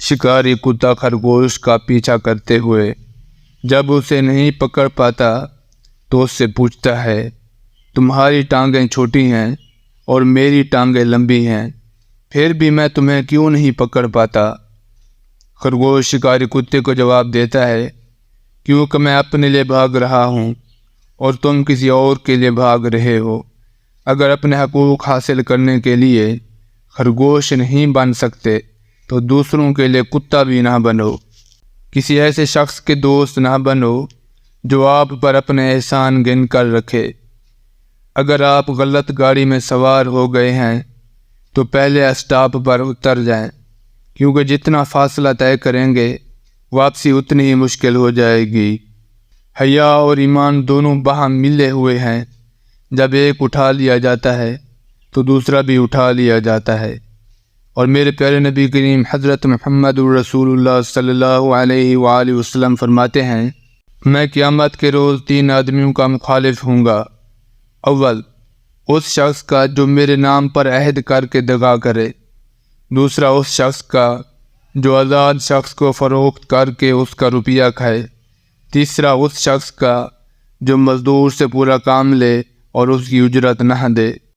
شکاری کتا خرگوش کا پیچھا کرتے ہوئے جب اسے نہیں پکڑ پاتا تو اس سے پوچھتا ہے، تمہاری ٹانگیں چھوٹی ہیں اور میری ٹانگیں لمبی ہیں، پھر بھی میں تمہیں کیوں نہیں پکڑ پاتا؟ خرگوش شکاری کتے کو جواب دیتا ہے، کیونکہ میں اپنے لیے بھاگ رہا ہوں اور تم کسی اور کے لیے بھاگ رہے ہو۔ اگر اپنے حقوق حاصل کرنے کے لیے خرگوش نہیں بن سکتے تو دوسروں کے لیے کتا بھی نہ بنو۔ کسی ایسے شخص کے دوست نہ بنو جو آپ پر اپنے احسان گن کر رکھے۔ اگر آپ غلط گاڑی میں سوار ہو گئے ہیں تو پہلے اسٹاپ پر اتر جائیں، کیونکہ جتنا فاصلہ طے کریں گے واپسی اتنی ہی مشکل ہو جائے گی۔ حیا اور ایمان دونوں باہم ملے ہوئے ہیں، جب ایک اٹھا لیا جاتا ہے تو دوسرا بھی اٹھا لیا جاتا ہے۔ اور میرے پیارے نبی کریم حضرت محمد رسول اللہ صلی اللہ علیہ وآلہ وسلم فرماتے ہیں، میں قیامت کے روز 3 آدمیوں کا مخالف ہوں گا۔ اول، اس شخص کا جو میرے نام پر عہد کر کے دغا کرے۔ دوسرا، اس شخص کا جو آزاد شخص کو فروخت کر کے اس کا روپیہ کھائے۔ تیسرا، اس شخص کا جو مزدور سے پورا کام لے اور اس کی اجرت نہ دے۔